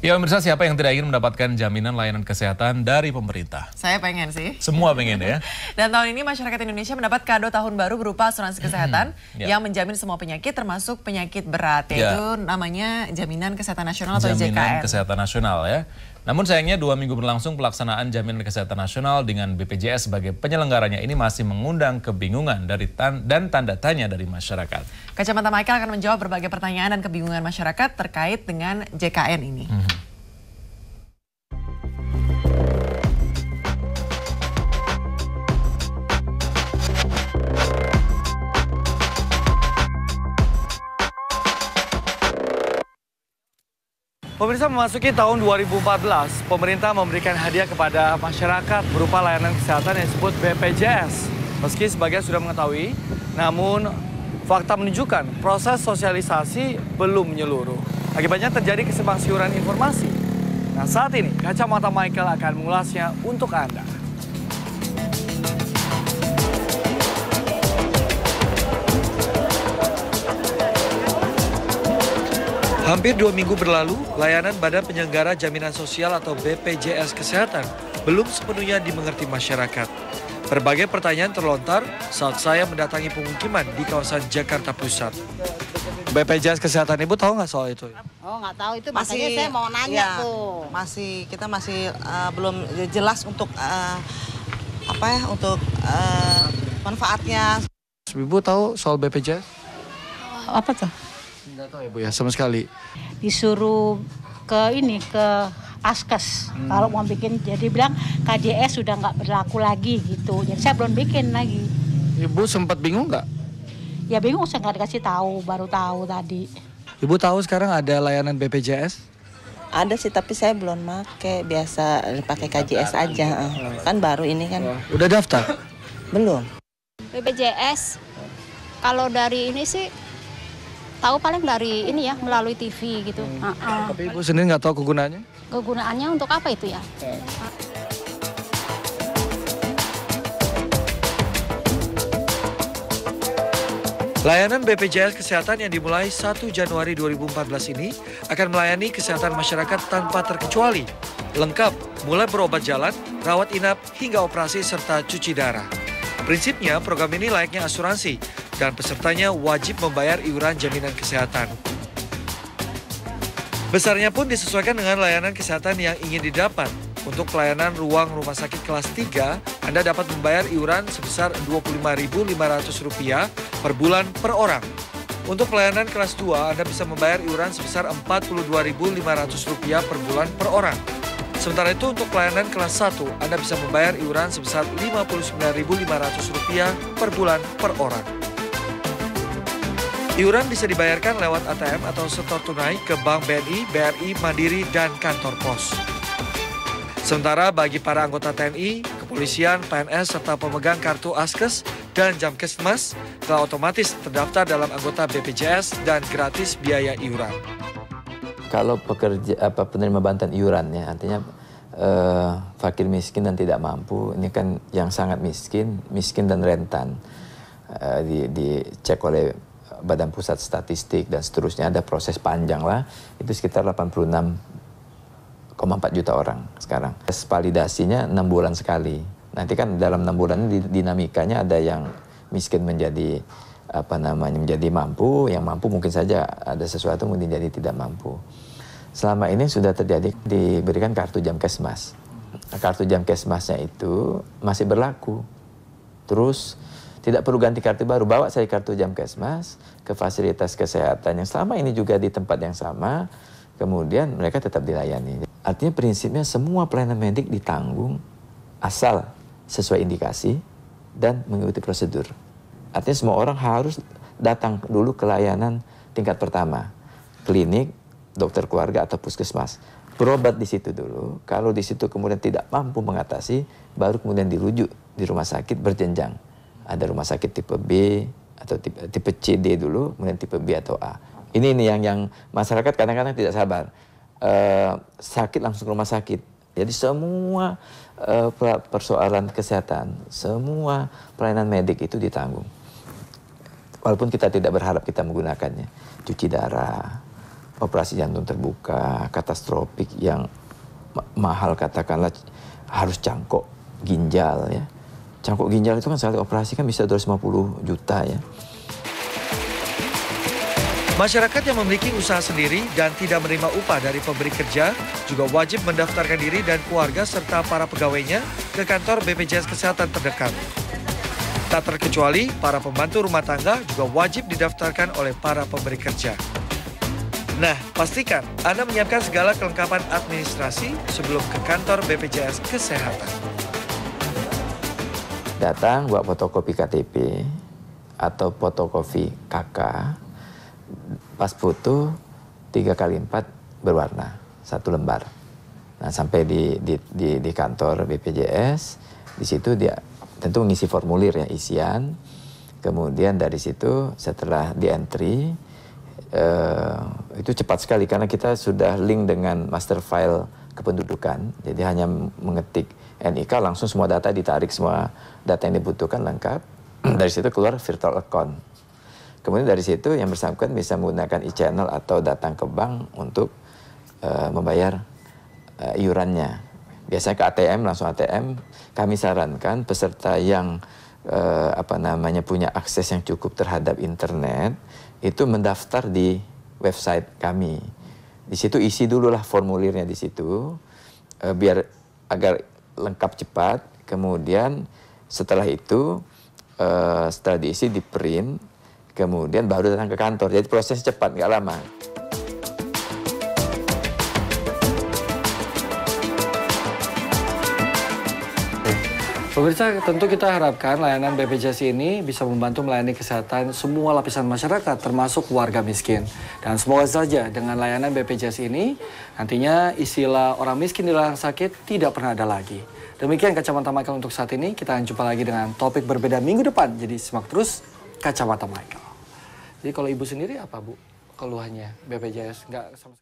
Ya pemirsa, siapa yang tidak ingin mendapatkan jaminan layanan kesehatan dari pemerintah? Saya pengen sih. Semua pengen ya. Dan tahun ini masyarakat Indonesia mendapat kado tahun baru berupa asuransi kesehatan yang menjamin semua penyakit termasuk penyakit berat. Yaitu namanya Jaminan Kesehatan Nasional atau JKN. Jaminan Kesehatan Nasional ya. Namun sayangnya 2 minggu berlangsung pelaksanaan Jaminan Kesehatan Nasional dengan BPJS sebagai penyelenggaranya ini masih mengundang kebingungan dan tanda tanya dari masyarakat. Kacamata Michael akan menjawab berbagai pertanyaan dan kebingungan masyarakat terkait dengan JKN ini. Pemirsa, memasuki tahun 2014, pemerintah memberikan hadiah kepada masyarakat berupa layanan kesehatan yang disebut BPJS. Meski sebagian sudah mengetahui, namun fakta menunjukkan proses sosialisasi belum menyeluruh. Akibatnya terjadi kesimpang siuran informasi. Nah, saat ini Kacamata Michael akan mengulasnya untuk Anda. Hampir 2 minggu berlalu, layanan Badan Penyelenggara Jaminan Sosial atau BPJS Kesehatan belum sepenuhnya dimengerti masyarakat. Berbagai pertanyaan terlontar saat saya mendatangi pemukiman di kawasan Jakarta Pusat. BPJS Kesehatan, Ibu tahu nggak soal itu? Oh, nggak tahu itu, makanya saya mau nanya tuh. Kita masih belum jelas untuk untuk manfaatnya. Ibu tahu soal BPJS? Apa tuh? Nggak tahu ya Bu ya, sama sekali. Disuruh ke Askes kalau mau bikin, jadi bilang KJS sudah nggak berlaku lagi gitu. Jadi saya belum bikin lagi. Ibu sempat bingung nggak? Ya bingung, saya nggak dikasih tahu, baru tahu tadi. Ibu tahu sekarang ada layanan BPJS? Ada sih, tapi saya belum biasa pakai KJS aja. Kan baru ini kan. Udah daftar? Belum. BPJS, kalau dari ini sih tahu paling dari ini ya, melalui TV gitu. Tapi Ibu sendiri nggak tahu kegunaannya? Kegunaannya untuk apa itu ya? Layanan BPJS Kesehatan yang dimulai 1 Januari 2014 ini akan melayani kesehatan masyarakat tanpa terkecuali. Lengkap, mulai berobat jalan, rawat inap, hingga operasi serta cuci darah. Prinsipnya program ini layaknya asuransi dan pesertanya wajib membayar iuran jaminan kesehatan. Besarnya pun disesuaikan dengan layanan kesehatan yang ingin didapat. Untuk pelayanan ruang rumah sakit kelas 3, Anda dapat membayar iuran sebesar Rp25.500 per bulan per orang. Untuk pelayanan kelas 2, Anda bisa membayar iuran sebesar Rp42.500 per bulan per orang. Sementara itu untuk pelayanan kelas 1, Anda bisa membayar iuran sebesar Rp59.500 per bulan per orang. Iuran bisa dibayarkan lewat ATM atau setor tunai ke Bank BNI, BRI, Mandiri, dan kantor pos. Sementara bagi para anggota TNI, kepolisian, PNS, serta pemegang kartu Askes dan Jamkesmas telah otomatis terdaftar dalam anggota BPJS dan gratis biaya iuran. Kalau penerima bantuan iuran ya, artinya fakir miskin dan tidak mampu, ini kan yang sangat miskin dan rentan, dicek oleh Badan Pusat Statistik dan seterusnya, ada proses panjang lah, itu sekitar 86,4 juta orang sekarang. Tes validasinya 6 bulan sekali. Nanti kan dalam 6 bulan ini dinamikanya ada yang miskin menjadi menjadi mampu, yang mampu mungkin saja ada sesuatu mungkin jadi tidak mampu. Selama ini sudah terjadi diberikan kartu Jamkesmas. Kartu Jamkesmasnya itu masih berlaku. Terus tidak perlu ganti kartu baru, bawa saya kartu Jamkesmas ke fasilitas kesehatan yang selama ini juga di tempat yang sama, kemudian mereka tetap dilayani. Artinya prinsipnya semua pelayanan medik ditanggung asal sesuai indikasi dan mengikuti prosedur. Artinya semua orang harus datang dulu ke layanan tingkat pertama, klinik, dokter keluarga atau puskesmas. Berobat di situ dulu, kalau di situ kemudian tidak mampu mengatasi, baru kemudian dirujuk di rumah sakit berjenjang. Ada rumah sakit tipe B atau tipe C, D dulu, kemudian tipe B atau A. Ini yang masyarakat kadang-kadang tidak sabar. Sakit langsung ke rumah sakit. Jadi semua persoalan kesehatan, semua pelayanan medik itu ditanggung. Walaupun kita tidak berharap kita menggunakannya. Cuci darah, operasi jantung terbuka, katastropik yang mahal, katakanlah harus cangkok ginjal ya. Cangkok ginjal itu kan sekali operasi kan bisa 250 juta ya. Masyarakat yang memiliki usaha sendiri dan tidak menerima upah dari pemberi kerja juga wajib mendaftarkan diri dan keluarga serta para pegawainya ke kantor BPJS Kesehatan terdekat. Tak terkecuali, para pembantu rumah tangga juga wajib didaftarkan oleh para pemberi kerja. Nah, pastikan Anda menyiapkan segala kelengkapan administrasi sebelum ke kantor BPJS Kesehatan. Datang buat fotokopi KTP atau fotokopi KK, pas foto 3x4 berwarna, 1 lembar. Nah, sampai di kantor BPJS, di situ dia tentu mengisi formulir ya, isian. Kemudian dari situ setelah di-entry, itu cepat sekali karena kita sudah link dengan master file kependudukan. Jadi hanya mengetik NIK, langsung semua data ditarik, semua data yang dibutuhkan lengkap. Dari situ keluar virtual account. Kemudian dari situ yang bersangkutan bisa menggunakan e-channel atau datang ke bank untuk membayar iurannya. Biasanya ke ATM, langsung ATM. Kami sarankan peserta yang punya akses yang cukup terhadap internet itu mendaftar di website kami. Di situ isi dululah formulirnya di situ biar agar lengkap cepat. Kemudian setelah itu setelah diisi di print, kemudian baru datang ke kantor. Jadi prosesnya cepat, nggak lama. Pemirsa, tentu kita harapkan layanan BPJS ini bisa membantu melayani kesehatan semua lapisan masyarakat, termasuk warga miskin. Dan semoga saja dengan layanan BPJS ini, nantinya istilah orang miskin di ladang sakit tidak pernah ada lagi. Demikian Kacamata Michael untuk saat ini. Kita akan jumpa lagi dengan topik berbeda minggu depan. Jadi simak terus Kacamata Michael. Jadi kalau ibu sendiri apa, Bu, keluhannya BPJS? Nggak sama sekali.